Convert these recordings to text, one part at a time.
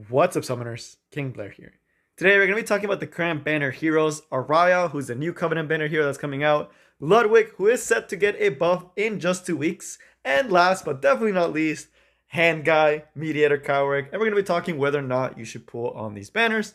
What's up, summoners? King Blair here. Today we're going to be talking about the current banner heroes, Aria, who's a new Covenant banner hero that's coming out, Ludwig, who is set to get a buff in just 2 weeks, and last but definitely not least, Hand Guy, Mediator Kawerik, and we're going to be talking whether or not you should pull on these banners.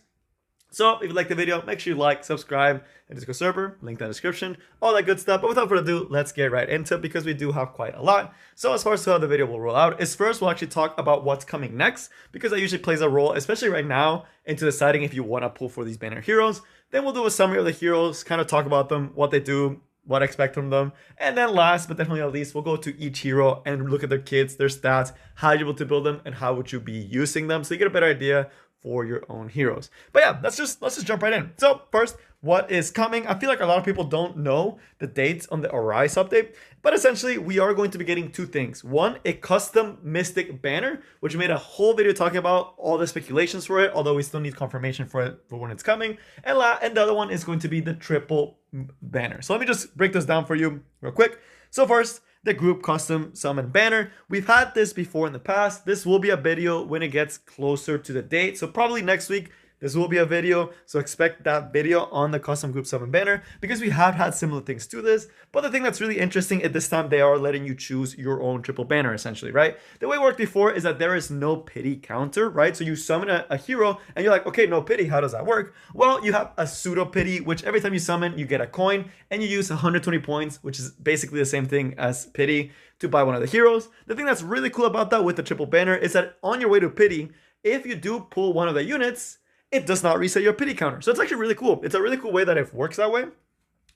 So if you like the video, make sure you like, subscribe, and Discord server, link in the description, all that good stuff. But without further ado, let's get right into it because we do have quite a lot. So as far as how the video will roll out is first we'll actually talk about what's coming next because that usually plays a role, especially right now, into deciding if you want to pull for these banner heroes. Then we'll do a summary of the heroes, kind of talk about them, what they do, what I expect from them. And then last but definitely not least, we'll go to each hero and look at their kits, their stats, how you're able to build them, and how would you be using them so you get a better idea for your own heroes. But yeah, let's just jump right in. So first, what is coming? I feel like a lot of people don't know the dates on the Arise update, but essentially we are going to be getting two things. One, a custom Mystic banner, which we made a whole video talking about all the speculations for it, although we still need confirmation for it for when it's coming. And the other one is going to be the triple banner. So let me just break this down for you real quick. So first, the group custom summon banner. We've had this before in the past. This will be a video when it gets closer to the date. So probably next week, this will be a video. So expect that video on the custom group summon banner because we have had similar things to this. But the thing that's really interesting at this time, they are letting you choose your own triple banner essentially, right? The way it worked before is that there is no pity counter, right? So you summon a hero and you're like, okay, no pity. How does that work? Well, you have a pseudo pity, which every time you summon, you get a coin and you use 120 points, which is basically the same thing as pity to buy one of the heroes. The thing that's really cool about that with the triple banner is that on your way to pity, if you do pull one of the units, it does not reset your pity counter. So it's actually really cool. It's a really cool way that it works that way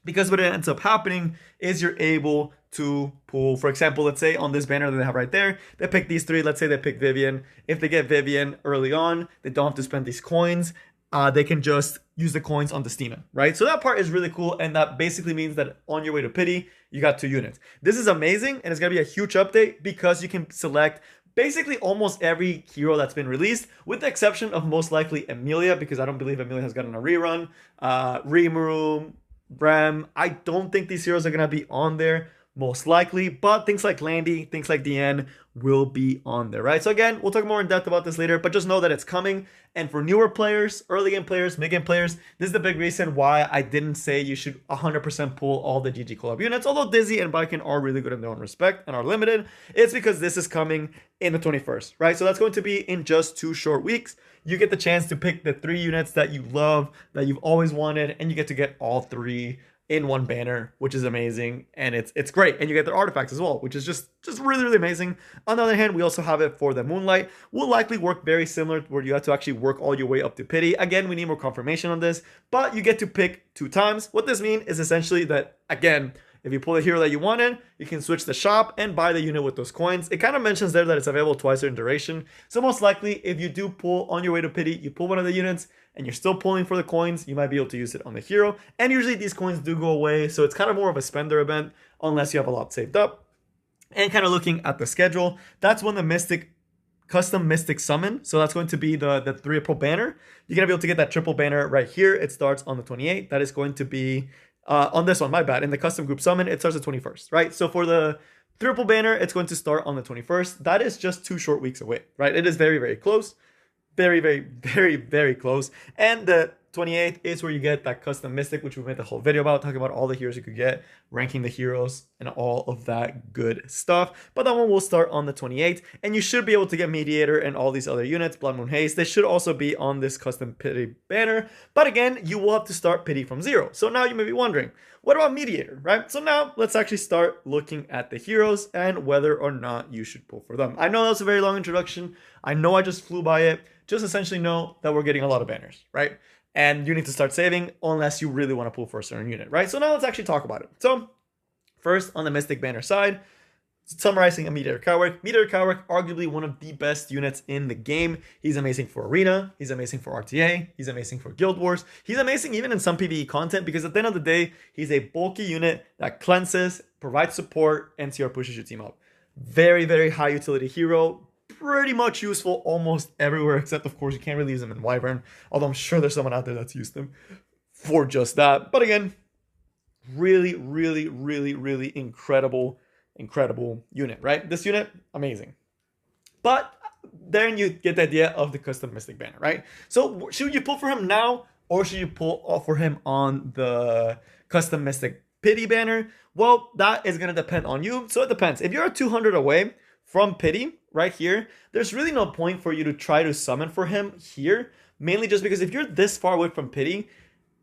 because what ends up happening is you're able to pull, for example, let's say on this banner that they have right there, they pick these three. Let's say they pick Vivian. If they get Vivian early on, they don't have to spend these coins. They can just use the coins on the Steam, right? So that part is really cool. And that basically means that on your way to pity, you got 2 units. This is amazing. And it's going to be a huge update because you can select basically almost every hero that's been released, with the exception of most likely Emilia, because I don't believe Emilia has gotten a rerun. Rimuru, Bram, I don't think these heroes are going to be on there, most likely, but things like Landy, things like DN will be on there, right? So again, we'll talk more in depth about this later, but just know that it's coming. And for newer players, early game players, mid game players, this is the big reason why I didn't say you should 100% pull all the GG collab units, although Dizzy and Viking are really good in their own respect and are limited. It's because this is coming in the 21st, right? So that's going to be in just 2 short weeks. You get the chance to pick the 3 units that you love, that you've always wanted, and you get to get all 3 in one banner, which is amazing, and it's great. And you get their artifacts as well, which is just really, really amazing. On the other hand, we also have it for the Moonlight. Will likely work very similar, where you have to actually work all your way up to pity. Again, we need more confirmation on this, but you get to pick 2 times. What this means is essentially that, again, if you pull a hero that you wanted, you can switch the shop and buy the unit with those coins. It kind of mentions there that it's available twice in duration. So most likely, if you do pull on your way to pity, you pull one of the units, and you're still pulling for the coins, you might be able to use it on the hero. And usually these coins do go away, so it's kind of more of a spender event, unless you have a lot saved up. And kind of looking at the schedule, that's when the custom Mystic summon. So that's going to be the triple banner. You're going to be able to get that triple banner right here. It starts on the 28th. That is going to be on this one, my bad. In the custom group summon, it starts the 21st, right? So for the triple banner, it's going to start on the 21st. That is just 2 short weeks away, right? It is very, very close. Very, very, very, very close. And the 28th is where you get that custom Mystic, which we made the whole video about, talking about all the heroes you could get, ranking the heroes, and all of that good stuff. But that one will start on the 28th, and you should be able to get Mediator and all these other units, Blood Moon Haze. They should also be on this custom Pity banner. But again, you will have to start Pity from 0. So now you may be wondering, what about Mediator, right? So now let's actually start looking at the heroes and whether or not you should pull for them. I know that was a very long introduction. I know I just flew by it. Just essentially know that we're getting a lot of banners, right? And you need to start saving unless you really want to pull for a certain unit, right? So now let's actually talk about it. So first, on the Mystic banner side, summarizing a Mediator Kawerik. Mediator Kawerik, arguably one of the best units in the game. He's amazing for Arena. He's amazing for RTA. He's amazing for Guild Wars. He's amazing even in some PvE content because at the end of the day, he's a bulky unit that cleanses, provides support, and CR pushes your team up. Very, very high utility hero. Pretty much useful almost everywhere, except of course you can't really use them in Wyvern, although I'm sure there's someone out there that's used them for just that. But again, really, really, really, really incredible unit, right? This unit, amazing. But then you get the idea of the custom Mystic banner, right? So should you pull for him now, or should you pull for him on the custom Mystic Pity banner? Well, that is going to depend on you. So it depends. If you're 200 away from Pity right here, there's really no point for you to try to summon for him here, mainly just because if you're this far away from Pity,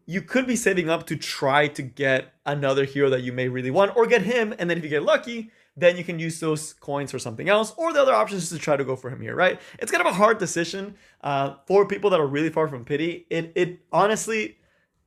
you could be saving up to try to get another hero that you may really want, or get him, and then if you get lucky, then you can use those coins for something else, or the other option is to try to go for him here, right? It's kind of a hard decision for people that are really far from Pity. It honestly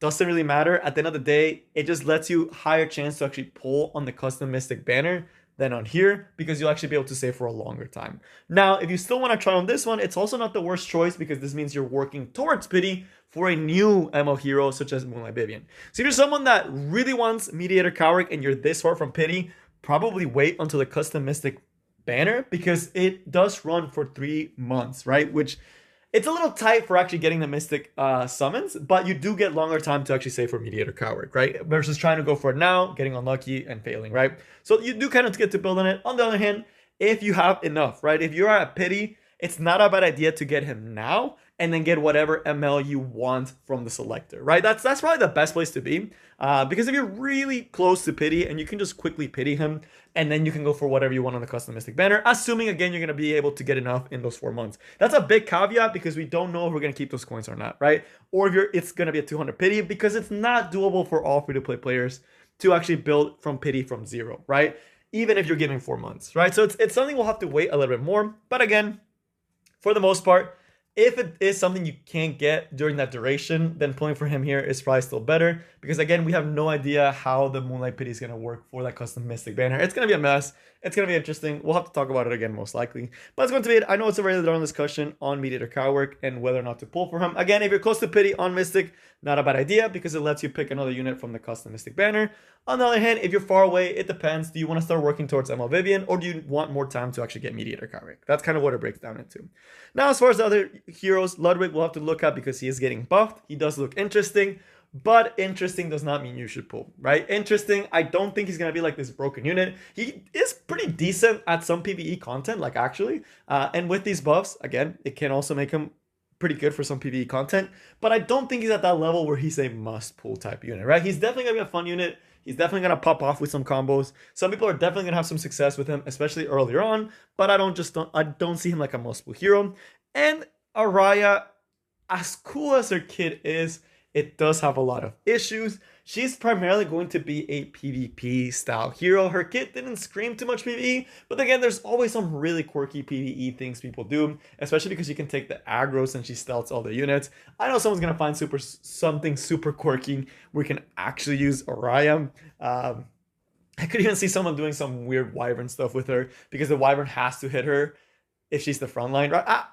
doesn't really matter. At the end of the day, it just lets you higher chance to actually pull on the custom Mystic banner than on here, because you'll actually be able to save for a longer time. Now, if you still want to try on this one, it's also not the worst choice, because this means you're working towards Pity for a new ML hero such as Moonlight Vivian. So if you're someone that really wants Mediator Kawerik and you're this far from Pity, probably wait until the custom Mystic banner, because it does run for 3 months, right? Which it's a little tight for actually getting the Mystic summons, but you do get longer time to actually save for Mediator Kawerik, right? Versus trying to go for it now, getting unlucky and failing, right? So you do kind of get to build on it. On the other hand, if you have enough, right? If you're at Pity, it's not a bad idea to get him now and then get whatever ML you want from the selector, right? That's probably the best place to be, because if you're really close to Pity and you can just quickly Pity him, and then you can go for whatever you want on the custom Mystic banner, assuming again you're going to be able to get enough in those 4 months. That's a big caveat, because we don't know if we're going to keep those coins or not, right? Or if it's going to be a 200 Pity, because it's not doable for all free-to-play players to actually build from Pity from zero, right? Even if you're giving 4 months, right? So it's something we'll have to wait a little bit more, but again, for the most part, if it is something you can't get during that duration, then pulling for him here is probably still better, because again, we have no idea how the Moonlight Pity is going to work for that custom Mystic banner. It's going to be a mess. It's going to be interesting. We'll have to talk about it again, most likely. But it's going to be it. I know it's a very long discussion on Mediator Kawerik and whether or not to pull for him. Again, if you're close to Pity on Mystic, not a bad idea, because it lets you pick another unit from the custom Mystic banner. On the other hand, if you're far away, it depends. Do you want to start working towards ML Vivian, or do you want more time to actually get Mediator Kawerik? That's kind of what it breaks down into. Now, as far as the other heroes, Ludwig we'll have to look at, because he is getting buffed. He does look interesting, but interesting does not mean you should pull, right? Interesting, I don't think he's going to be like this broken unit. He is pretty decent at some PvE content, like actually. And with these buffs, again, it can also make him pretty good for some PvE content, but I don't think he's at that level where he's a must pull type unit, right? He's definitely going to be a fun unit. He's definitely going to pop off with some combos. Some people are definitely going to have some success with him, especially earlier on, but I don't see him like a must pull hero. And Aria, as cool as her kit is, it does have a lot of issues. She's primarily going to be a PvP style hero. Her kit didn't scream too much PvE, but again, there's always some really quirky PvE things people do, especially because you can take the aggros and she stealths all the units. I know someone's gonna find something super quirky where you can actually use Aria. I could even see someone doing some weird Wyvern stuff with her, because the Wyvern has to hit her if she's the front line, right?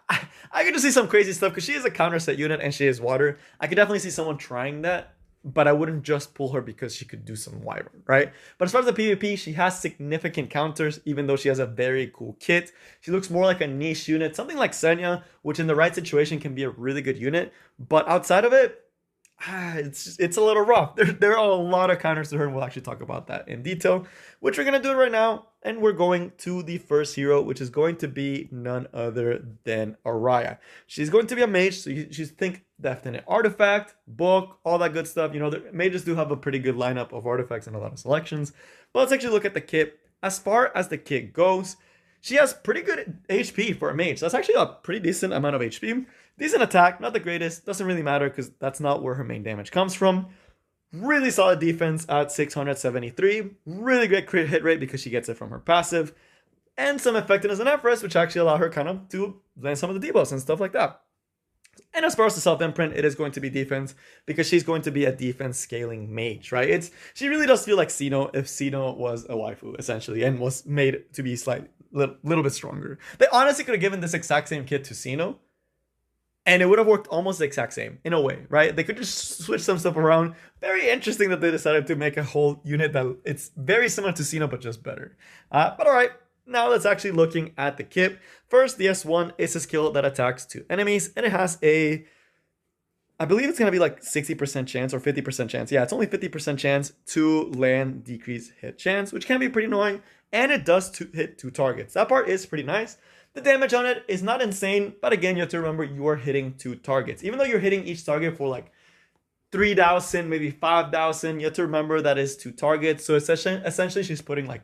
I could just see some crazy stuff, because she is a counter set unit and she is water. I could definitely see someone trying that, but I wouldn't just pull her because she could do some Wyvern, right? But as far as the PvP, she has significant counters, even though she has a very cool kit. She looks more like a niche unit, something like Senya, which in the right situation can be a really good unit. But outside of it, it's a little rough. There are a lot of counters to her, and we'll actually talk about that in detail, which we're going to do right now. And we're going to the first hero, which is going to be none other than Aria. She's going to be a mage, so she's think definite artifact, book, all that good stuff. You know, the mages do have a pretty good lineup of artifacts and a lot of selections. But let's actually look at the kit. As far as the kit goes, she has pretty good HP for a mage. That's actually a pretty decent amount of HP. Decent attack, not the greatest. Doesn't really matter, because that's not where her main damage comes from. Really solid defense at 673. Really great crit hit rate, because she gets it from her passive. And some effectiveness and Everest, which actually allow her kind of to land some of the debuffs and stuff like that. And as far as the self-imprint, it is going to be defense, because she's going to be a defense scaling mage, right? She really does feel like Xeno if Xeno was a waifu, essentially, and was made to be little bit stronger. They honestly could have given this exact same kit to Xeno, and it would have worked almost the exact same, in a way, right? They could just switch some stuff around. Very interesting that they decided to make a whole unit that it's very similar to Xeno, but just better. But all right, now let's actually looking at the kit. First, the S1 is a skill that attacks 2 enemies, and it has I believe it's going to be like 60% chance or 50% chance. Yeah, it's only 50% chance to land decrease hit chance, which can be pretty annoying. And it does hit 2 targets. That part is pretty nice. The damage on it is not insane, but again, you have to remember you are hitting 2 targets. Even though you're hitting each target for like 3,000, maybe 5,000, you have to remember that is 2 targets. So essentially she's putting like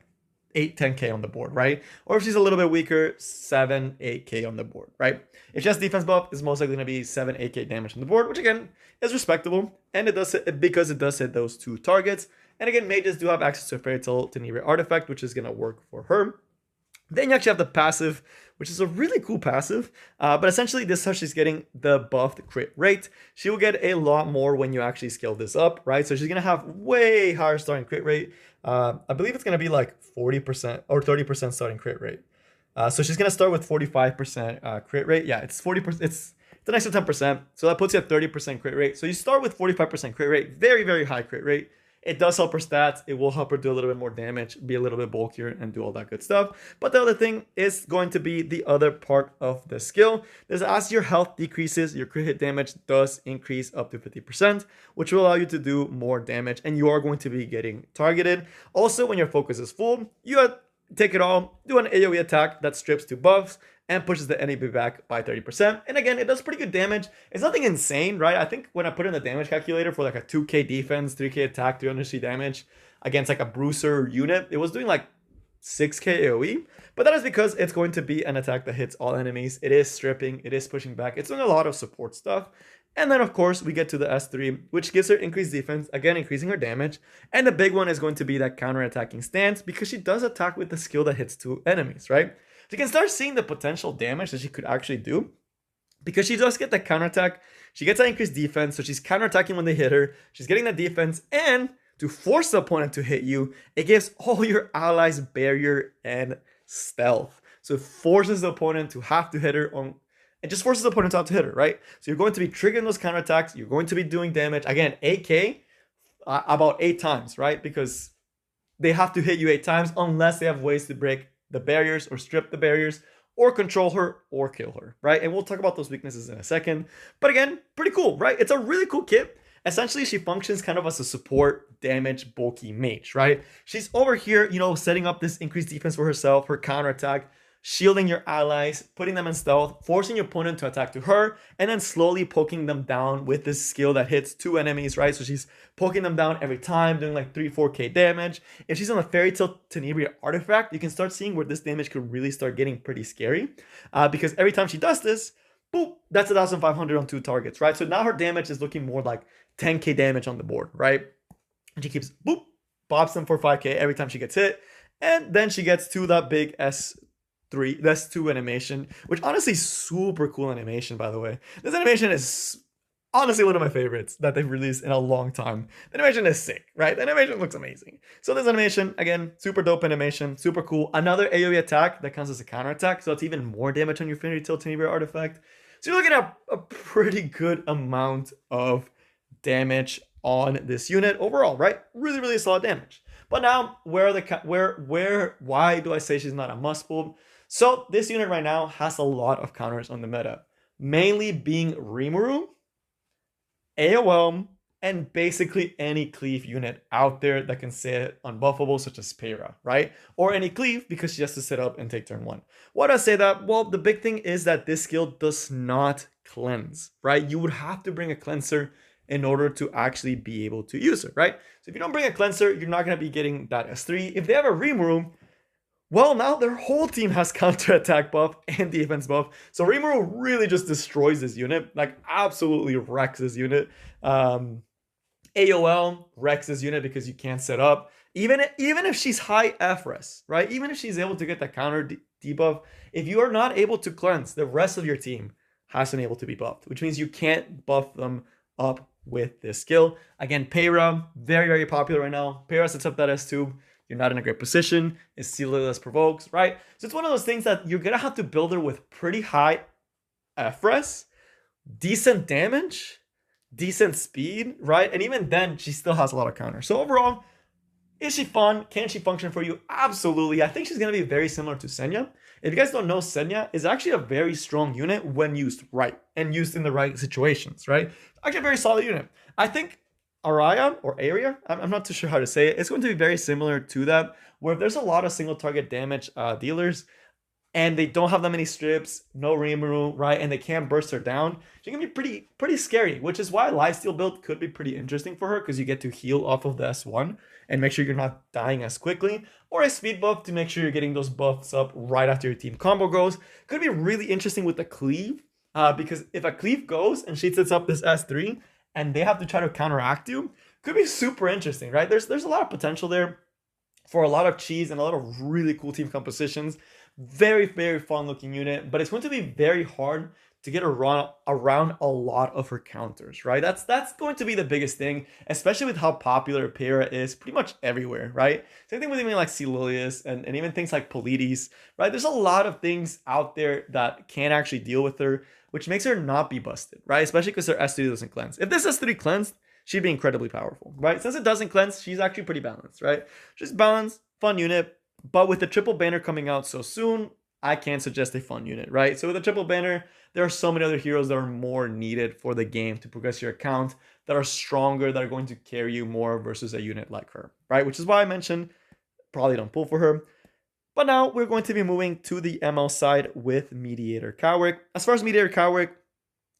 8-10k on the board, right? Or if she's a little bit weaker, 7-8k on the board, right? If she has defense buff, it's most likely going to be 7-8k damage on the board, which again is respectable, and it does hit, because it does hit those 2 targets. And again, mages do have access to a Fairy Tale Tenebria artifact, which is going to work for her. Then you actually have the passive, which is a really cool passive, but essentially this is how she's getting the buffed crit rate. She will get a lot more when you actually scale this up, right? So she's going to have way higher starting crit rate. I believe it's going to be like 40% or 30% starting crit rate. So she's going to start with 45% crit rate. Yeah, it's 40%. It's an extra 10%. So that puts you at 30% crit rate. So you start with 45% crit rate, very, very high crit rate. It does help her stats. It will help her do a little bit more damage, be a little bit bulkier, and do all that good stuff. But the other thing is going to be the other part of the skill. Is as your health decreases, your crit hit damage does increase up to 50%, which will allow you to do more damage, and you are going to be getting targeted. Also, when your focus is full, you take it all, do an AoE attack that strips 2 buffs, and pushes the enemy back by 30%. And again, it does pretty good damage. It's nothing insane, right? I think when I put in the damage calculator for like a 2k defense, 3k attack, 300c damage against like a bruiser unit, it was doing like 6k AoE. But that is because it's going to be an attack that hits all enemies. It is stripping, it is pushing back. It's doing a lot of support stuff. And then, of course, we get to the S3, which gives her increased defense, again, increasing her damage. And the big one is going to be that counter-attacking stance, because she does attack with the skill that hits 2 enemies, right? So you can start seeing the potential damage that she could actually do, because she does get that counterattack. She gets that increased defense, so she's counterattacking when they hit her. She's getting that defense, and to force the opponent to hit you, it gives all your allies barrier and stealth. So it forces the opponent to have to hit her on. It just forces the opponent to have to hit her, right? So you're going to be triggering those counterattacks. You're going to be doing damage. Again, 8k about 8 times, right? Because they have to hit you 8 times unless they have ways to break the barriers or strip the barriers or control her or kill her, right? And we'll talk about those weaknesses in a second. But again, pretty cool, right? It's a really cool kit. Essentially, she functions kind of as a support damage bulky mage, right? She's over here, you know, setting up this increased defense for herself, her counterattack, shielding your allies, putting them in stealth, forcing your opponent to attack to her, and then slowly poking them down with this skill that hits 2 enemies, right? So she's poking them down every time, doing like 3-4k damage. If she's on a Fairy Tale Tenebria artifact, you can start seeing where this damage could really start getting pretty scary, because every time she does this, boop, that's 1,500 on 2 targets, right? So now her damage is looking more like 10k damage on the board, right? And she keeps, boop, pops them for 5k every time she gets hit, and then she gets to that big S2 animation, which honestly is super cool animation, by the way. This animation is honestly one of my favorites that they've released in a long time. The animation is sick, right? The animation looks amazing. So this animation, again, super dope animation, super cool. Another AoE attack that counts as a counter attack, so it's even more damage on your Fairy Tale Tenebria artifact. So you're looking at a pretty good amount of damage on this unit overall, right? Really, really solid damage. But now, why do I say she's not a must pull? So this unit right now has a lot of counters on the meta, mainly being Rimuru, AOM, and basically any cleave unit out there that can sit unbuffable, such as Pera, right? Or any cleave, because she has to sit up and take turn 1. Why do I say that? Well, the big thing is that this skill does not cleanse, right? You would have to bring a cleanser in order to actually be able to use it, right? So if you don't bring a cleanser, you're not going to be getting that S3. If they have a Rimuru, well, now their whole team has counter-attack buff and defense buff. So Rimuru really just destroys this unit, like absolutely wrecks this unit. AOL wrecks this unit because you can't set up. Even if she's high FRES, right? Even if she's able to get that counter debuff, if you are not able to cleanse, the rest of your team has been able to be buffed, which means you can't buff them up with this skill. Again, Pera, very, very popular right now. Pera sets up that S2. You're not in a great position. It's Sealerless provokes, right? So it's one of those things that you're going to have to build her with pretty high FRES, decent damage, decent speed, right? And even then, she still has a lot of counter. So overall, is she fun? Can she function for you? Absolutely. I think she's going to be very similar to Senya. If you guys don't know, Senya is actually a very strong unit when used right and used in the right situations, right? Actually a very solid unit. I think Aria or Aria, I'm not too sure how to say it. It's going to be very similar to that, where if there's a lot of single target damage dealers and they don't have that many strips, no Rimuru, right? And they can't burst her down. She can be pretty scary, which is why lifesteal build could be pretty interesting for her because you get to heal off of the S1 and make sure you're not dying as quickly, or a speed buff to make sure you're getting those buffs up right after your team combo goes. Could be really interesting with the cleave, because if a cleave goes and she sets up this S3 and they have to try to counteract you, could be super interesting, right? There's a lot of potential there for a lot of cheese and a lot of really cool team compositions. Very fun looking unit, but it's going to be very hard to get around a lot of her counters, right? That's going to be the biggest thing, especially with how popular Pyrrha is pretty much everywhere, right? Same thing with even like Celilius and even things like Polides, right? There's a lot of things out there that can actually deal with her, which makes her not be busted, right? Especially because her S3 doesn't cleanse. If this S3 cleansed, she'd be incredibly powerful, right? Since it doesn't cleanse, she's actually pretty balanced, right? She's balanced, fun unit, but with the triple banner coming out so soon, I can't suggest a fun unit, right? So with the triple banner, there are so many other heroes that are more needed for the game to progress your account, that are stronger, that are going to carry you more versus a unit like her, right? Which is why I mentioned probably don't pull for her. But now we're going to be moving to the ML side with Mediator Kawerik. As far as Mediator Kawerik,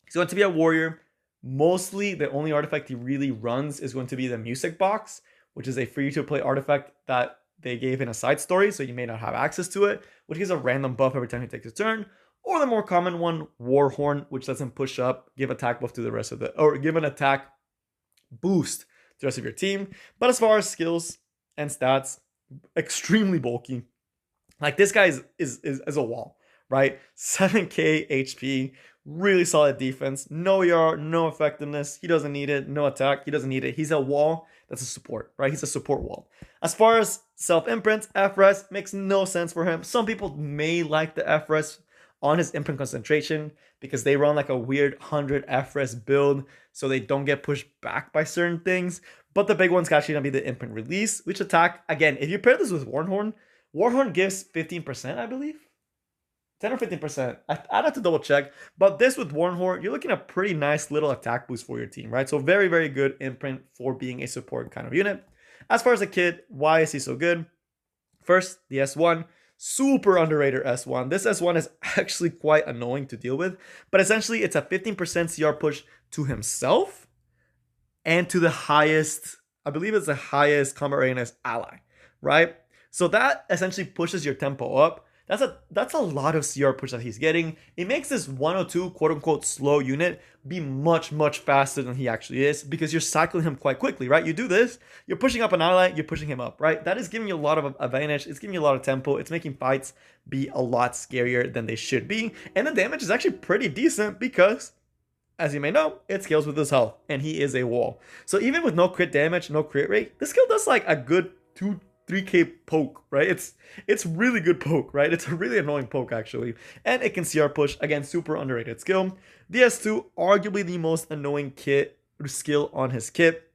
he's going to be a warrior. Mostly the only artifact he really runs is going to be the Music Box, which is a free-to-play artifact that they gave in a side story, so you may not have access to it, which gives a random buff every time he takes a turn. Or the more common one, Warhorn, which lets him push up, give attack buff to the rest of the, or give an attack boost to the rest of your team. But as far as skills and stats, extremely bulky. Like this guy is a wall, right? 7k HP, really solid defense, no ER, no effectiveness. He doesn't need it. No attack, he doesn't need it. He's a wall that's a support, right? He's a support wall. As far as self-imprints, FRES makes no sense for him. Some people may like the FRES on his imprint concentration because they run like a weird 100 FRES build, so they don't get pushed back by certain things. But the big one's actually gonna be the imprint release, which attack, again, if you pair this with Warhorn, Warhorn gives 15%, I believe. 10 or 15%. I'd have to double check. But this with Warhorn, you're looking at a pretty nice little attack boost for your team, right? So very good imprint for being a support kind of unit. As far as a kid, why is he so good? First, the S1. Super underrated S1. This S1 is actually quite annoying to deal with. But essentially, it's a 15% CR push to himself and to the highest, I believe it's the highest combat readiness ally, right? So that essentially pushes your tempo up. That's a lot of CR push that he's getting. It makes this 102 quote-unquote slow unit be much faster than he actually is because you're cycling him quite quickly, right? You do this, you're pushing up an ally, you're pushing him up, right? That is giving you a lot of advantage. It's giving you a lot of tempo. It's making fights be a lot scarier than they should be. And the damage is actually pretty decent because, as you may know, it scales with his health, and he is a wall. So even with no crit damage, no crit rate, this skill does like a good 3k poke, right? It's really good poke, right? It's a really annoying poke actually, and it can CR push. Again, super underrated skill. DS2, arguably the most annoying skill on his kit.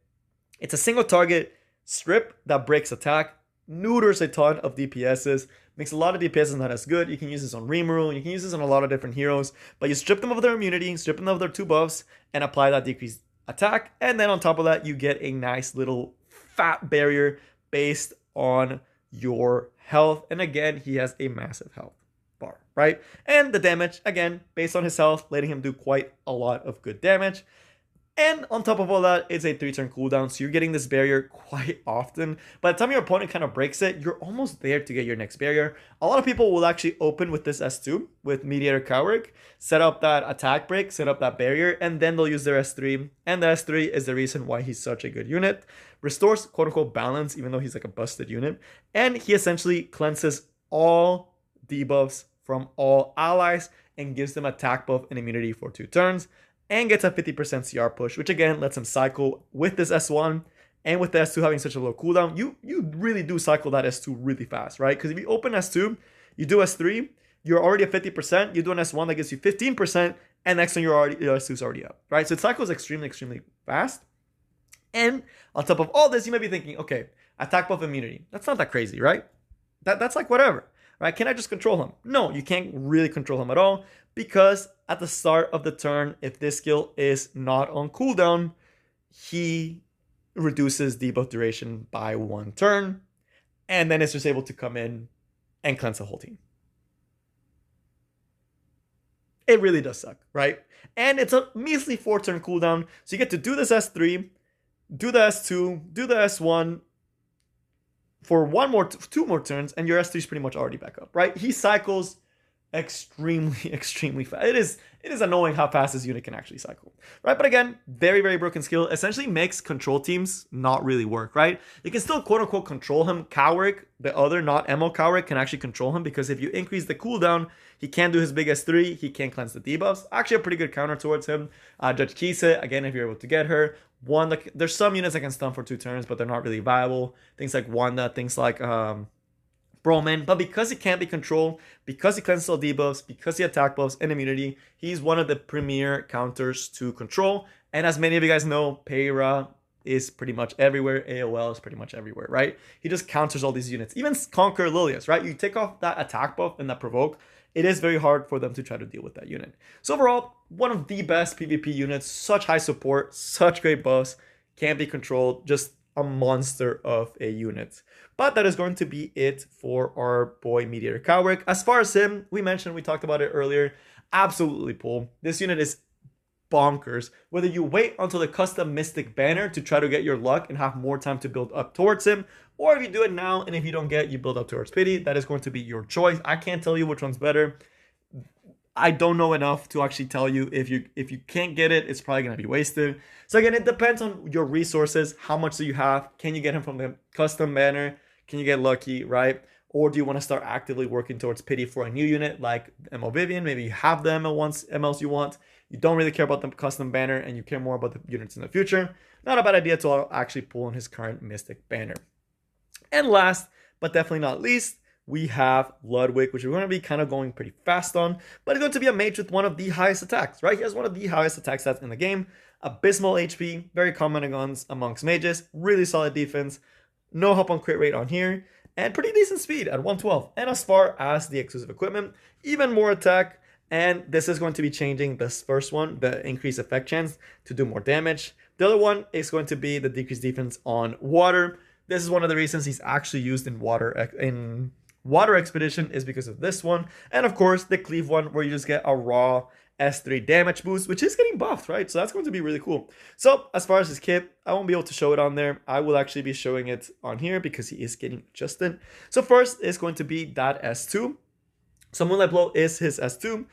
It's a single target strip that breaks attack, neuters a ton of DPSs, makes a lot of DPSs not as good. You can use this on Rimuru, you can use this on a lot of different heroes, but you strip them of their immunity, strip them of their 2 buffs, and apply that decreased attack, and then on top of that, you get a nice little fat barrier based on your health. And again, he has a massive health bar, right? And the damage, again, based on his health, letting him do quite a lot of good damage. And on top of all that, it's a 3-turn cooldown, so you're getting this barrier quite often. By the time your opponent kind of breaks it, you're almost there to get your next barrier. A lot of people will actually open with this S2, with Mediator Kawerik, set up that attack break, set up that barrier, and then they'll use their S3. And the S3 is the reason why he's such a good unit. Restores quote-unquote balance, even though he's like a busted unit. And he essentially cleanses all debuffs from all allies and gives them attack buff and immunity for 2 turns. And gets a 50% CR push, which again lets him cycle with this S1, and with the S2 having such a low cooldown, you really do cycle that S2 really fast, right? Because if you open S2, you do S3, you're already at 50%, you do an S1 that gives you 15%, and next time your S2's already up, right? So it cycles extremely fast. And on top of all this, you might be thinking, okay, attack buff immunity, that's not that crazy, right? That's like whatever, right? Can I just control him? No, you can't really control him at all, because at the start of the turn, if this skill is not on cooldown, he reduces debuff duration by 1 turn, and then it's just able to come in and cleanse the whole team. it really does suck, right? And it's a measly 4-turn cooldown, so you get to do this S3, do the S2, do the S1 for two more turns, and your S3 is pretty much already back up, right? He cycles extremely fast. It is annoying how fast this unit can actually cycle, right? But again, very broken skill. Essentially makes control teams not really work, right? You can still quote unquote control him. Kawerik, the other not Emo Kawerik, can actually control him, because if you increase the cooldown, he can't do his big S3, he can't cleanse the debuffs. Actually a pretty good counter towards him. Judge Kisa, again, if you're able to get her. There's some units that can stun for 2 turns, but they're not really viable. Things like Wanda, things like Broman, but because he can't be controlled, because he cleanses all debuffs, because he attack buffs and immunity, he's one of the premier counters to control. And as many of you guys know, Peira is pretty much everywhere. AOL is pretty much everywhere, right? He just counters all these units. Even Conquer Lilias, right? You take off that attack buff and that provoke, it is very hard for them to try to deal with that unit. So overall, one of the best PvP units, such high support, such great buffs, can't be controlled, just a monster of a unit. But that is going to be it for our boy Mediator Kawerik. As far as him, we talked about it earlier, absolutely pull. This unit is bonkers. Whether you wait until the custom Mystic banner to try to get your luck and have more time to build up towards him, or if you do it now and if you don't get, you build up towards pity, that is going to be your choice. I can't tell you which one's better. I don't know enough to actually tell you. If you can't get it, it's probably going to be wasted. So again, it depends on your resources. How much do you have? Can you get him from the custom banner? Can you get lucky, right? Or do you want to start actively working towards pity for a new unit like ML Vivian? Maybe you have the MLs you want. You don't really care about the custom banner and you care more about the units in the future. Not a bad idea to actually pull in his current Mystic banner. And last, but definitely not least, we have Ludwig, which we're going to be kind of going pretty fast on, but it's going to be a mage with one of the highest attacks, right? He has one of the highest attack stats in the game, abysmal HP, very common guns amongst mages, really solid defense, no help on crit rate on here, and pretty decent speed at 112. And as far as the exclusive equipment, even more attack, and this is going to be changing this first one, the increased effect chance to do more damage. The other one is going to be the decreased defense on water. This is one of the reasons he's actually used in Water Expedition is because of this one. And of course, the Cleave one, where you just get a raw S3 damage boost, which is getting buffed, right? So that's going to be really cool. So as far as his kit, I won't be able to show it on there. I will actually be showing it on here because he is getting adjusted. So first is going to be that S2. So Moonlight Blow is his S2.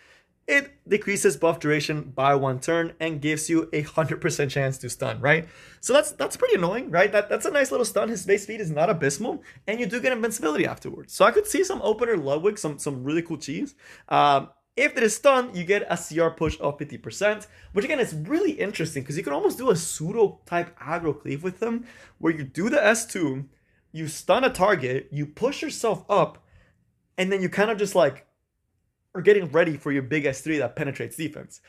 It decreases buff duration by 1 turn and gives you a 100% chance to stun, right? So that's pretty annoying, right? That's a nice little stun. His base speed is not abysmal, and you do get invincibility afterwards. So I could see some opener Ludwig, some really cool cheese. If it is stun, you get a CR push of 50%, which again is really interesting because you can almost do a pseudo type aggro cleave with them, where you do the S2, you stun a target, you push yourself up, and then you kind of just like are getting ready for your big S3 that penetrates defense.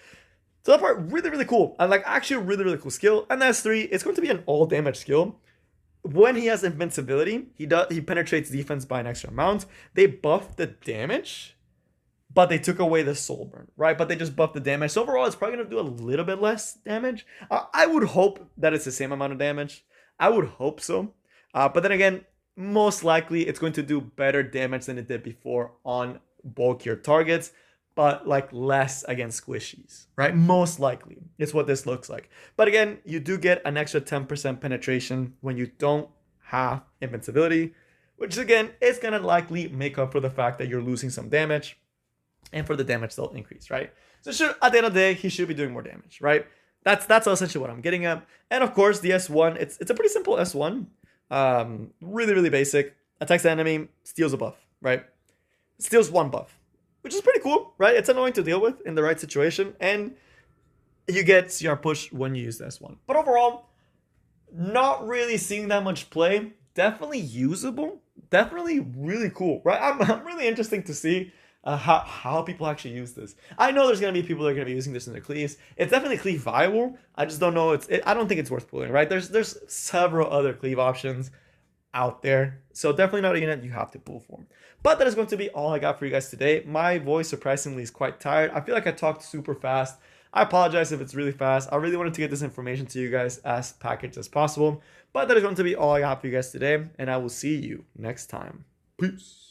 So that part, really cool. And like actually a really cool skill. And the S3, it's going to be an all damage skill. When he has invincibility, he penetrates defense by an extra amount. They buffed the damage, but they took away the soul burn, right? But they just buffed the damage. So overall, it's probably going to do a little bit less damage. I would hope that it's the same amount of damage. I would hope so. But then again, most likely it's going to do better damage than it did before on bulkier targets, but like less against squishies, right? Most likely it's what this looks like. But again, you do get an extra 10% penetration when you don't have invincibility, which again is going to likely make up for the fact that you're losing some damage and for the damage still increase, right? So at the end of the day, he should be doing more damage, right? That's essentially what I'm getting at. And of course, the S1, it's a pretty simple S1. Really basic. Attacks the enemy, steals a buff, right? Steals 1 buff, which is pretty cool, right? It's annoying to deal with in the right situation, and you get CR push when you use the S1. But overall, not really seeing that much play. Definitely usable. Definitely really cool, right? I'm really interested to see how people actually use this. I know there's going to be people that are going to be using this in their cleaves. It's definitely cleave viable. I just don't know. I don't think it's worth pulling, right? There's several other cleave options out there, so definitely not a unit you have to pull for. But that is going to be all I got for you guys today. My voice surprisingly is quite tired. I feel like I talked super fast. I apologize if it's really fast. I really wanted to get this information to you guys as packaged as possible. But that is going to be all I got for you guys today, and I will see you next time. Peace.